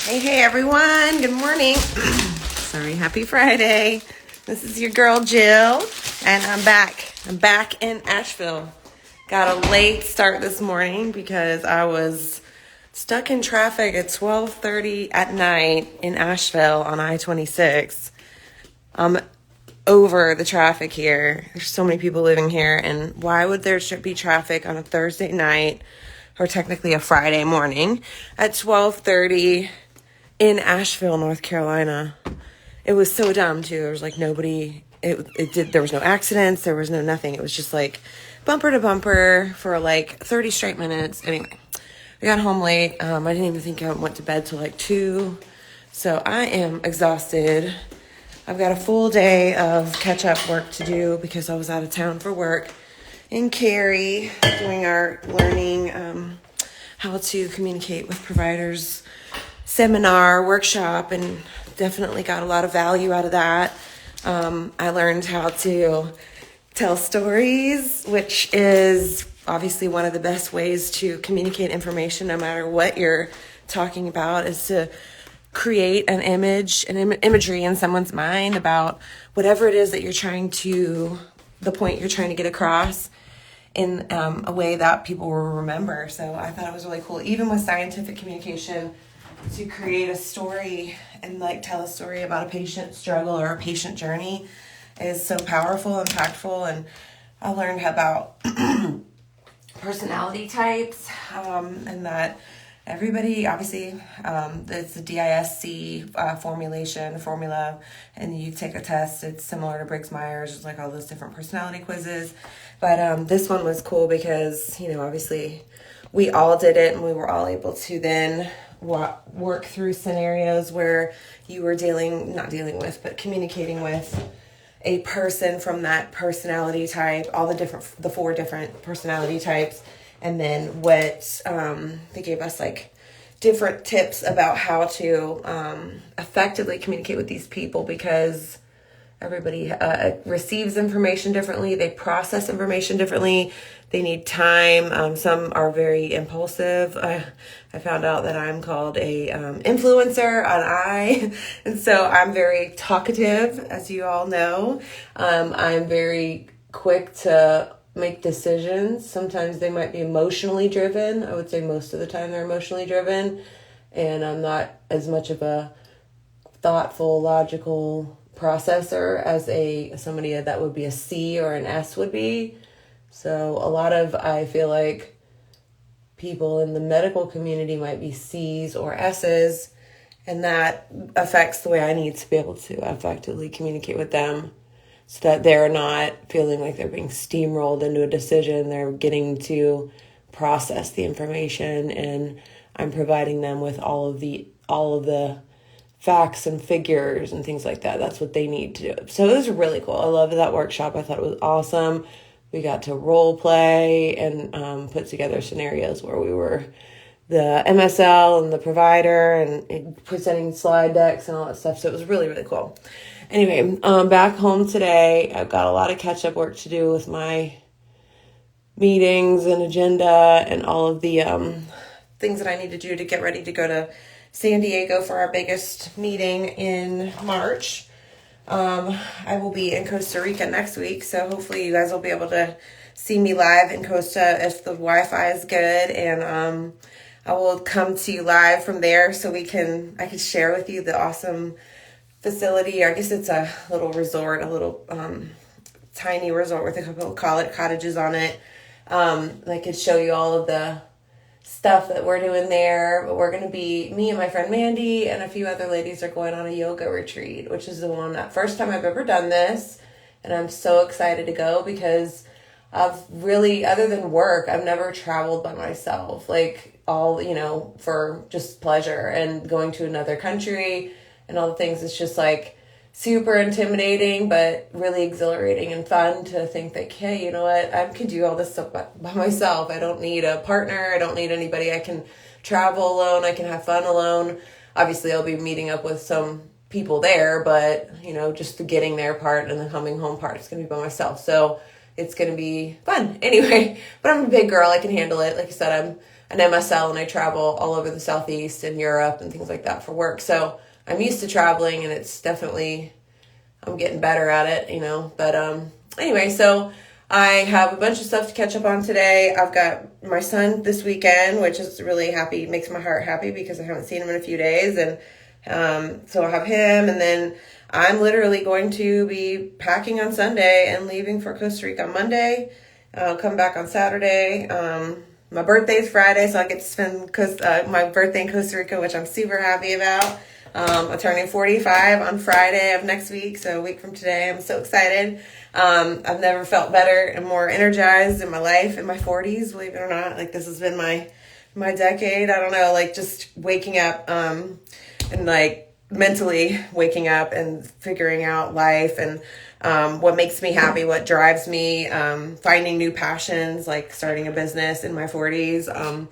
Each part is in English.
Hey everyone, good morning. Sorry, happy Friday. This is your girl Jill, and I'm back. I'm back in Asheville. Got a late start this morning because I was stuck in traffic at 12:30 at night in Asheville on I-26. I'm over the traffic here. There's so many people living here, and why would there be traffic on a Thursday night, or technically a Friday morning, at 12:30 in Asheville, North Carolina? It was so dumb too. There was like nobody. There was no accidents. There was no nothing. It was just like bumper to bumper for like 30 straight minutes. Anyway, I got home late. I didn't even think I went to bed till like 2. So I am exhausted. I've got a full day of catch-up work to do because I was out of town for work in Cary doing our learning how to communicate with providers seminar, workshop, and definitely got a lot of value out of that. I learned how to tell stories, which is obviously one of the best ways to communicate information, no matter what you're talking about, is to create an image, imagery in someone's mind about whatever it is that you're trying to, the point you're trying to get across in a way that people will remember. So I thought it was really cool, even with scientific communication, to create a story and like tell a story about a patient struggle or a patient journey is so powerful, impactful. And I learned about personality types, and that everybody, obviously, it's the DISC formula, and you take a test. It's similar to Briggs-Myers, it's like all those different personality quizzes. But this one was cool because, obviously we all did it, and we were all able to then work through scenarios where you were communicating with a person from that personality type, the 4 different personality types. And then they gave us like different tips about how to effectively communicate with these people, because everybody receives information differently. They process information differently. They need time. Some are very impulsive. I found out that I'm called a influencer on I, and so I'm very talkative, as you all know. I'm very quick to make decisions. Sometimes they might be emotionally driven. I would say most of the time they're emotionally driven, and I'm not as much of a thoughtful, logical processor as somebody that would be a C or an S would be. So I feel like people in the medical community might be C's or S's, and that affects the way I need to be able to effectively communicate with them, so that they're not feeling like they're being steamrolled into a decision. They're getting to process the information, and I'm providing them with all of the facts and figures and things like that. That's what they need to do. So it was really cool. I loved that workshop. I thought it was awesome. We got to role play and put together scenarios where we were the MSL and the provider and presenting slide decks and all that stuff. So it was really, really cool. Anyway, back home today, I've got a lot of catch-up work to do with my meetings and agenda and all of the things that I need to do to get ready to go to San Diego for our biggest meeting in March. I will be in Costa Rica next week, so hopefully you guys will be able to see me live in Costa if the Wi-Fi is good, and I will come to you live from there so I can share with you the awesome facility. I guess it's a little resort, a little tiny resort with a couple of cottages on it. I could show you all of the stuff that we're doing there. But we're going to be, me and my friend Mandy and a few other ladies are going on a yoga retreat, which is that first time I've ever done this. And I'm so excited to go because I've really, other than work, I've never traveled by myself, like for just pleasure, and going to another country and all the things. It's just like super intimidating, but really exhilarating and fun to think that, hey, you know what? I can do all this stuff by myself. I don't need a partner. I don't need anybody. I can travel alone. I can have fun alone. Obviously, I'll be meeting up with some people there, but, just the getting there part and the coming home part is going to be by myself. So it's going to be fun anyway, but I'm a big girl. I can handle it. Like I said, an MSL and I travel all over the Southeast and Europe and things like that for work. So I'm used to traveling, and it's definitely, I'm getting better at it, you know. But anyway, so I have a bunch of stuff to catch up on today. I've got my son this weekend, which is really happy, makes my heart happy because I haven't seen him in a few days. And so I'll have him, and then I'm literally going to be packing on Sunday and leaving for Costa Rica on Monday. I'll come back on Saturday. My birthday's Friday, so I get to spend my birthday in Costa Rica, which I'm super happy about. I'm turning 45 on Friday of next week, so a week from today. I'm so excited. I've never felt better and more energized in my life in my 40s, believe it or not. Like, this has been my decade. I don't know, like, just waking up and like mentally waking up and figuring out life and what makes me happy, what drives me, finding new passions, like starting a business in my 40s.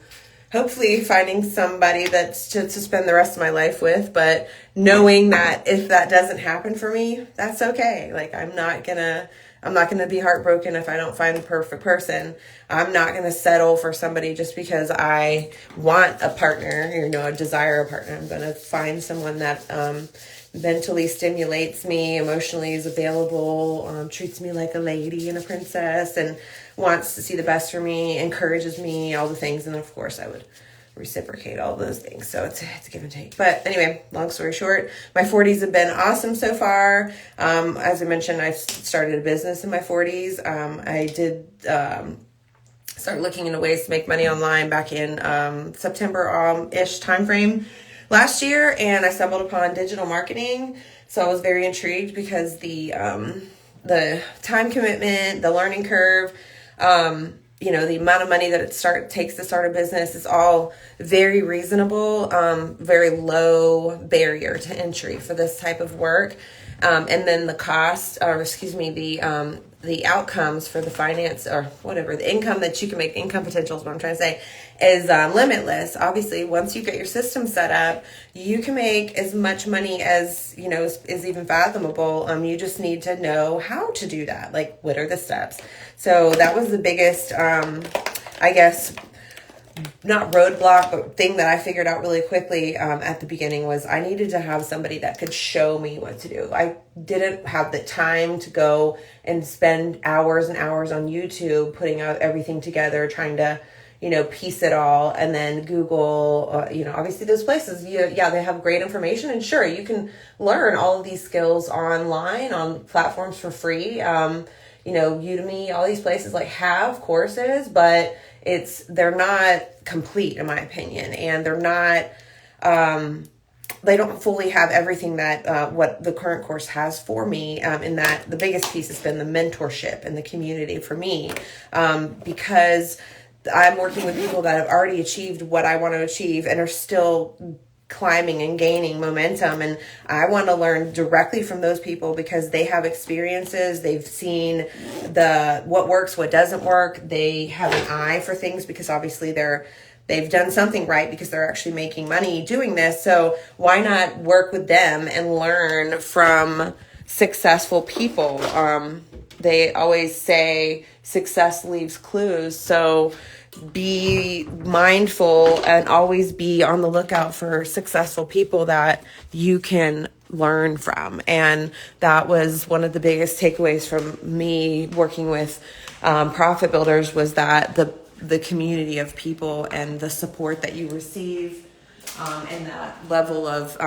Hopefully finding somebody that's to spend the rest of my life with, but knowing that if that doesn't happen for me, that's okay. Like, I'm not gonna be heartbroken if I don't find the perfect person. I'm not gonna settle for somebody just because I want a partner, you know, desire a partner. I'm gonna find someone that mentally stimulates me, emotionally is available, treats me like a lady and a princess, and wants to see the best for me, encourages me, all the things. And of course I would reciprocate all those things. So it's a give and take. But anyway, long story short, my 40s have been awesome so far. As I mentioned, I started a business in my 40s. I did start looking into ways to make money online back in September-ish timeframe last year, and I stumbled upon digital marketing. So I was very intrigued because the time commitment, the learning curve, you know, the amount of money that it takes to start a business is all very reasonable, very low barrier to entry for this type of work. And then the cost, or excuse me, the outcomes for the finance or whatever, the income that you can make, income potential is what I'm trying to say, is limitless. Obviously, once you get your system set up, you can make as much money as, you know, is even fathomable. You just need to know how to do that. Like, what are the steps? So that was the biggest, I guess, not roadblock, but thing that I figured out really quickly at the beginning was I needed to have somebody that could show me what to do. I didn't have the time to go and spend hours and hours on YouTube putting out everything together, trying to, you know, piece it all, and then Google, you know, obviously those places, yeah, they have great information, and sure, you can learn all of these skills online on platforms for free. You know, Udemy, all these places like have courses, but they're not complete in my opinion, and they're not, they don't fully have everything that what the current course has for me, in that the biggest piece has been the mentorship and the community for me, because I'm working with people that have already achieved what I want to achieve and are still climbing and gaining momentum, and I want to learn directly from those people because they have experiences, they've seen what works, what doesn't work, they have an eye for things because obviously they've done something right because they're actually making money doing this. So why not work with them and learn from successful people? They always say success leaves clues, so be mindful and always be on the lookout for successful people that you can learn from. And that was one of the biggest takeaways from me working with Profit Builders, was that the community of people and the support that you receive, and that level of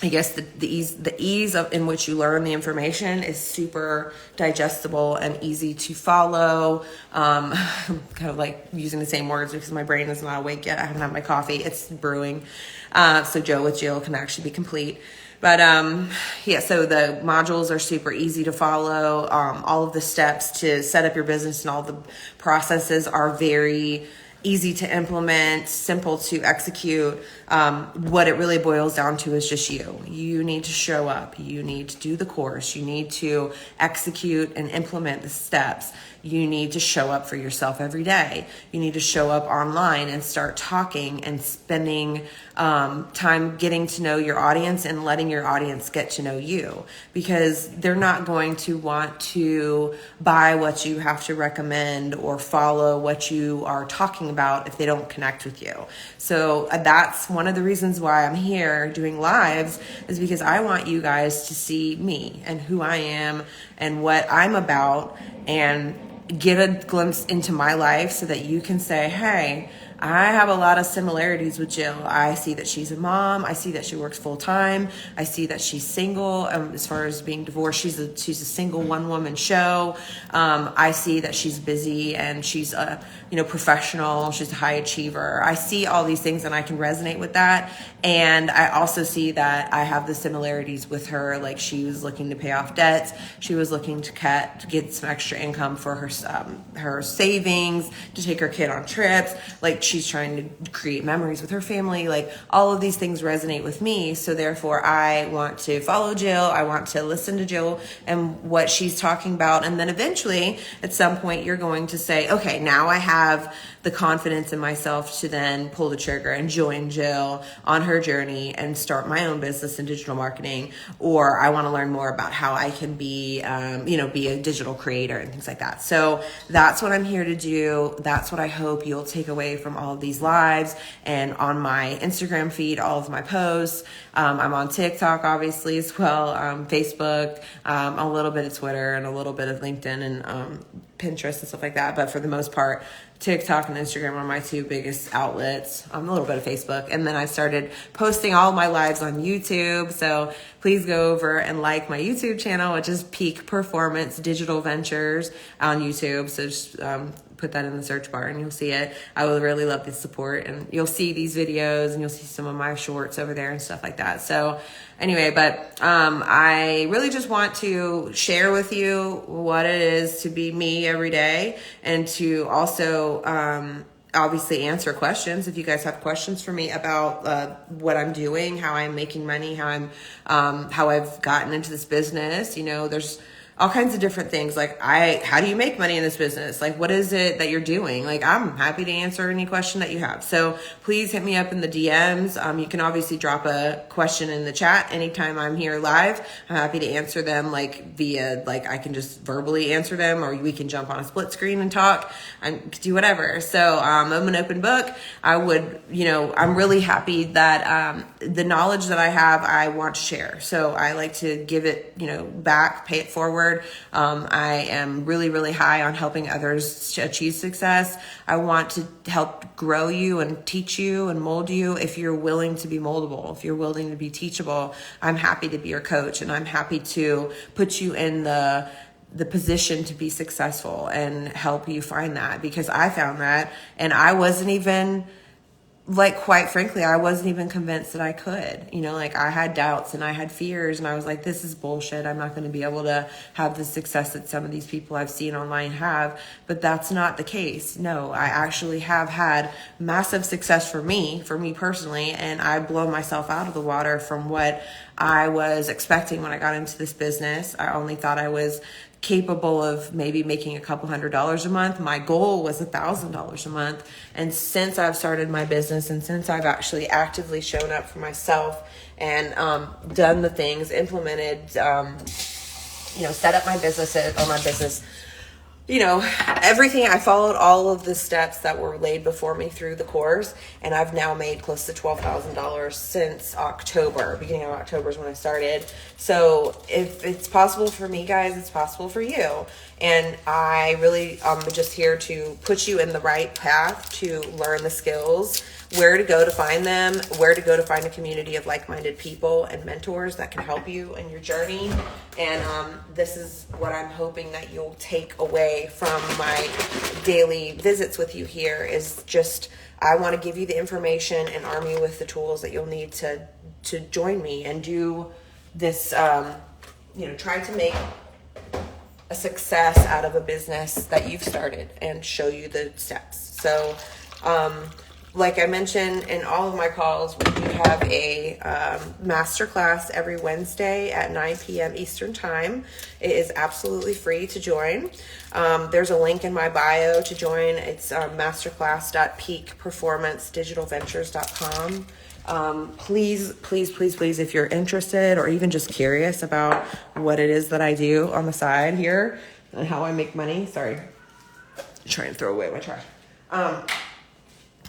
I guess the ease in which you learn the information is super digestible and easy to follow. Kind of like using the same words because my brain is not awake yet. I haven't had my coffee. It's brewing. So Joe with Jill can actually be complete. But yeah, so the modules are super easy to follow. All of the steps to set up your business and all the processes are very easy to implement, simple to execute. What it really boils down to is just you. You need to show up. You need to do the course. You need to execute and implement the steps. you need to show up for yourself every day. You need to show up online and start talking and spending time getting to know your audience and letting your audience get to know you, because they're not going to want to buy what you have to recommend or follow what you are talking about if they don't connect with you. So that's one of the reasons why I'm here doing lives, is because I want you guys to see me and who I am and what I'm about, and get a glimpse into my life so that you can say, hey, I have a lot of similarities with Jill. I see that she's a mom. I see that she works full time. I see that she's single. As far as being divorced, she's a single one woman show. I see that she's busy and she's a professional. She's a high achiever. I see all these things and I can resonate with that. And I also see that I have the similarities with her. Like, she was looking to pay off debts. She was looking to get some extra income for her savings, to take her kid on trips. Like, she's trying to create memories with her family. Like, all of these things resonate with me. So therefore, I want to follow Jill. I want to listen to Jill and what she's talking about. And then eventually, at some point, you're going to say, okay, now I have the confidence in myself to then pull the trigger and join Jill on her journey and start my own business in digital marketing. Or I want to learn more about how I can be a digital creator and things like that. So that's what I'm here to do. That's what I hope you'll take away from all of these lives and on my Instagram feed, all of my posts. I'm on TikTok, obviously, as well, Facebook, a little bit of Twitter, and a little bit of LinkedIn and Pinterest and stuff like that. But for the most part, TikTok and Instagram are my two biggest outlets. A little bit of Facebook. And then I started posting all my lives on YouTube. So please go over and like my YouTube channel, which is Peak Performance Digital Ventures on YouTube. So just put that in the search bar and you'll see it. I would really love the support, and you'll see these videos and you'll see some of my shorts over there and stuff like that. So anyway, but I really just want to share with you what it is to be me every day, and to also obviously answer questions. If you guys have questions for me about what I'm doing, how I'm making money, how I've gotten into this business, there's all kinds of different things. Like, how do you make money in this business? Like, what is it that you're doing? Like, I'm happy to answer any question that you have. So please hit me up in the DMs. You can obviously drop a question in the chat anytime I'm here live. I'm happy to answer them, via, I can just verbally answer them, or we can jump on a split screen and talk and do whatever. So I'm an open book. I'm really happy that the knowledge that I have, I want to share. So I like to give it, back, pay it forward. I am really, really high on helping others to achieve success. I want to help grow you and teach you and mold you. If you're willing to be moldable, if you're willing to be teachable, I'm happy to be your coach, and I'm happy to put you in the position to be successful and help you find that, because I found that, and I wasn't even, quite frankly, I wasn't even convinced that I could. I had doubts and I had fears, and I was like, this is bullshit. I'm not going to be able to have the success that some of these people I've seen online have. But that's not the case. No, I actually have had massive success for me personally, and I've blown myself out of the water from what I was expecting when I got into this business. I only thought I was capable of maybe making a couple $100s a month. My goal was $1,000 a month. And since I've started my business, and since I've actually actively shown up for myself and done the things, implemented, set up my business, everything, I followed all of the steps that were laid before me through the course, and I've now made close to $12,000 since October. Beginning of October is when I started. So if it's possible for me, guys, it's possible for you. And I really am just here to put you in the right path to learn the skills, where to go to find them, where to go to find a community of like-minded people and mentors that can help you in your journey. And this is what I'm hoping that you'll take away from my daily visits with you here, is just, I want to give you the information and arm you with the tools that you'll need to join me and do this, try to make a success out of a business that you've started and show you the steps. So, like I mentioned in all of my calls, we do have a masterclass every Wednesday at 9 p.m. Eastern Time. It is absolutely free to join. There's a link in my bio to join. It's masterclass.peakperformancedigitalventures.com. Please, please, please, please, if you're interested or even just curious about what it is that I do on the side here and how I make money. Sorry, I'm trying to throw away my trash.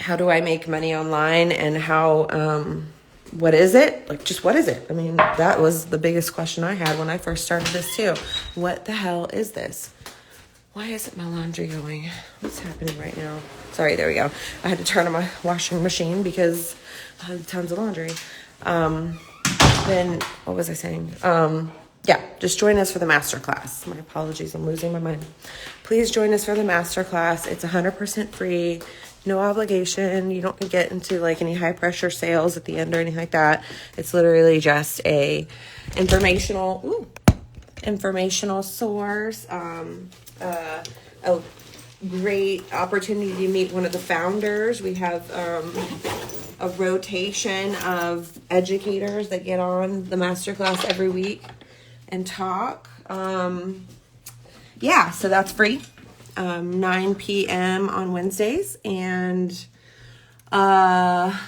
How do I make money online, and how, what is it? Like, just what is it? I mean, that was the biggest question I had when I first started this too. What the hell is this? Why isn't my laundry going? What's happening right now? Sorry, there we go. I had to turn on my washing machine because I had tons of laundry. Then, what was I saying? Yeah, just join us for the masterclass. My apologies, I'm losing my mind. Please join us for the masterclass. It's 100% free. No obligation. You don't get into like any high pressure sales at the end or anything like that. It's literally just a informational source. A great opportunity to meet one of the founders. We have a rotation of educators that get on the masterclass every week and talk. Yeah, so that's free. 9 p.m. on Wednesdays, and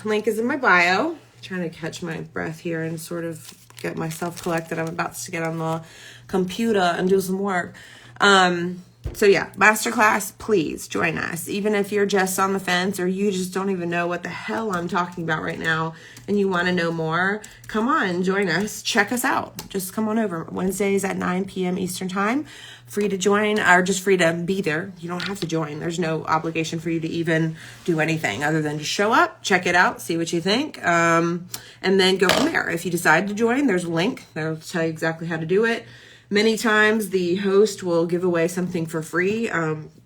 link is in my bio. I'm trying to catch my breath here and sort of get myself collected. I'm about to get on the computer and do some work. So yeah, masterclass, please join us. Even if you're just on the fence or you just don't even know what the hell I'm talking about right now and you want to know more, come on, join us. Check us out. Just come on over. Wednesdays at 9 p.m. Eastern Time. Free to join, or just free to be there. You don't have to join. There's no obligation for you to even do anything other than just show up, check it out, see what you think, and then go from there. If you decide to join, there's a link. That'll tell you exactly how to do it. Many times the host will give away something for free.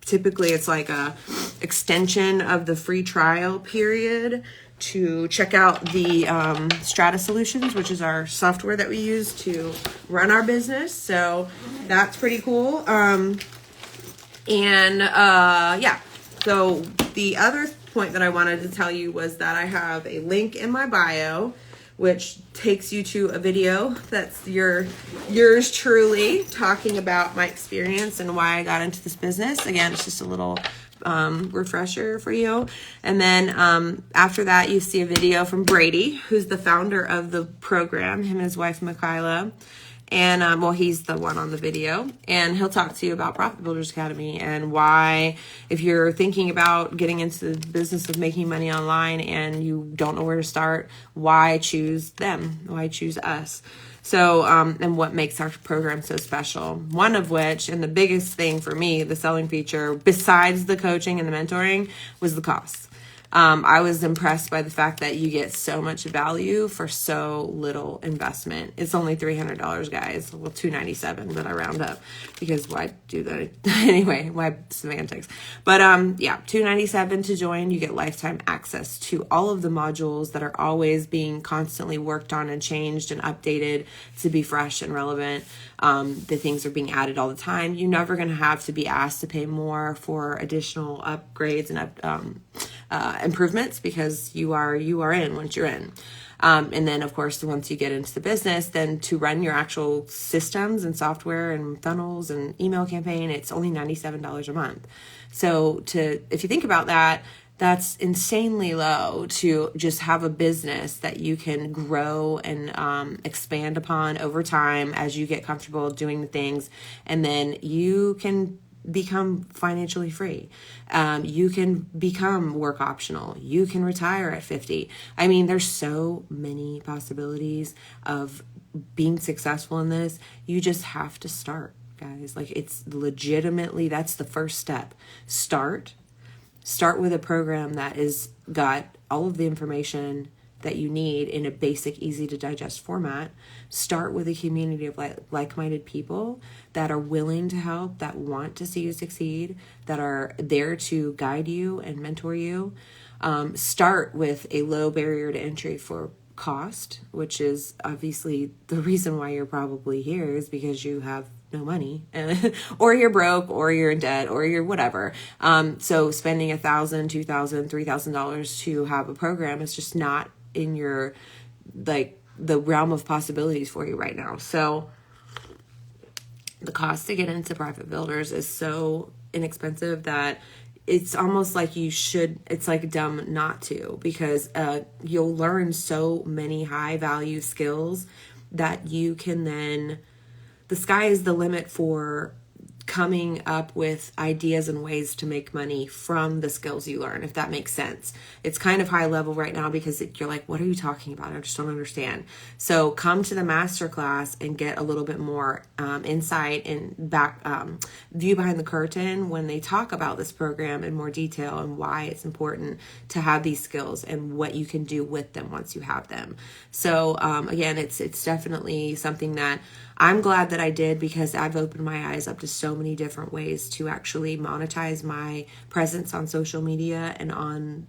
Typically it's like a extension of the free trial period to check out the Strata Solutions, which is our software that we use to run our business. So that's pretty cool. Yeah. So the other point that I wanted to tell you was that I have a link in my bio which takes you to a video that's yours truly talking about my experience and why I got into this business. Again, it's just a little refresher for you. And then after that, you see a video from Brady, who's the founder of the program, him and his wife, Michaela. And, he's the one on the video, and he'll talk to you about Profit Builders Academy and why, if you're thinking about getting into the business of making money online and you don't know where to start, why choose them? Why choose us? So, and what makes our program so special? One of which, and the biggest thing for me, the selling feature, besides the coaching and the mentoring, was the cost. I was impressed by the fact that you get so much value for so little investment. It's only $300, guys. Well, $297, but I round up because why do that? Anyway, why semantics? But yeah, $297 to join. You get lifetime access to all of the modules that are always being constantly worked on and changed and updated to be fresh and relevant. The things are being added all the time. You're never going to have to be asked to pay more for additional upgrades and improvements because you are in once you're in. And then, of course, once you get into the business, then to run your actual systems and software and funnels and email campaign, it's only $97 a month. So if you think about that, that's insanely low to just have a business that you can grow and expand upon over time as you get comfortable doing the things. And then you can become financially free. You can become work optional. You can retire at 50. I mean, there's so many possibilities of being successful in this. You just have to start, guys. Like, it's legitimately, that's the first step. Start with a program that is got all of the information that you need in a basic, easy to digest format. Start with a community of like-minded people that are willing to help, that want to see you succeed, that are there to guide you and mentor you. Start with a low barrier to entry for cost, which is obviously the reason why you're probably here, is because you have no money, or you're broke, or you're in debt, or you're whatever. So spending $1,000, $2,000, $3,000 to have a program is just not in your, like, the realm of possibilities for you right now. So the cost to get into private builders is so inexpensive that it's almost like it's like dumb not to, because you'll learn so many high value skills that you can then, the sky is the limit for coming up with ideas and ways to make money from the skills you learn, if that makes sense. It's kind of high level right now because you're like, what are you talking about? I just don't understand. So come to the masterclass and get a little bit more insight and view behind the curtain when they talk about this program in more detail and why it's important to have these skills and what you can do with them once you have them. So again, it's definitely something that I'm glad that I did, because I've opened my eyes up to so many different ways to actually monetize my presence on social media and on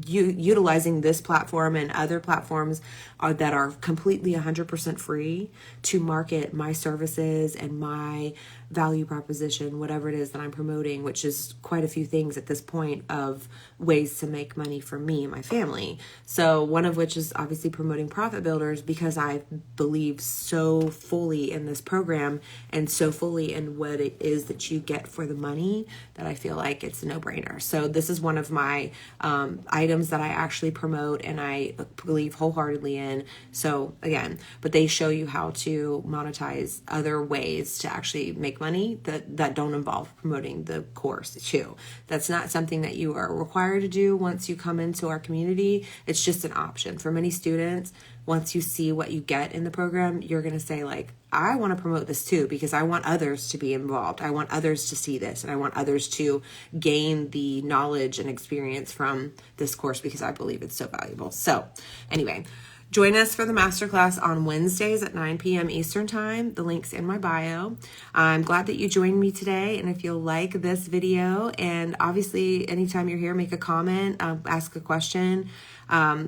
utilizing this platform and other platforms that are completely 100% free to market my services and my value proposition, whatever it is that I'm promoting, which is quite a few things at this point of ways to make money for me and my family. So one of which is obviously promoting Profit Builders, because I believe so fully in this program and so fully in what it is that you get for the money that I feel like it's a no-brainer. So this is one of my items that I actually promote and I believe wholeheartedly in. So again, but they show you how to monetize other ways to actually make money that don't involve promoting the course too. That's not something that you are required to do once you come into our community. It's just an option for many students. Once you see what you get in the program, you're going to say like, I want to promote this too, because I want others to be involved. I want others to see this, and I want others to gain the knowledge and experience from this course because I believe it's so valuable. So anyway, join us for the masterclass on Wednesdays at 9 p.m. Eastern Time. The link's in my bio. I'm glad that you joined me today. And if you like this video, and obviously anytime you're here, make a comment, ask a question.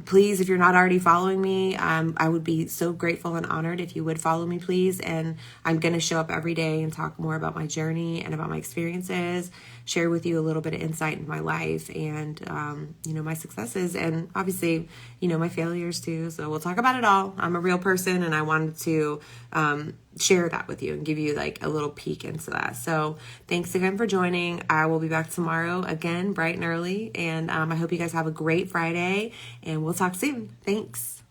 Please, if you're not already following me, I would be so grateful and honored if you would follow me, please. And I'm going to show up every day and talk more about my journey and about my experiences, share with you a little bit of insight into my life and, my successes, and obviously, my failures too. So we'll talk about it all. I'm a real person, and I wanted to share that with you and give you like a little peek into that. So thanks again for joining. I will be back tomorrow again, bright and early. And I hope you guys have a great Friday, and we'll talk soon. Thanks.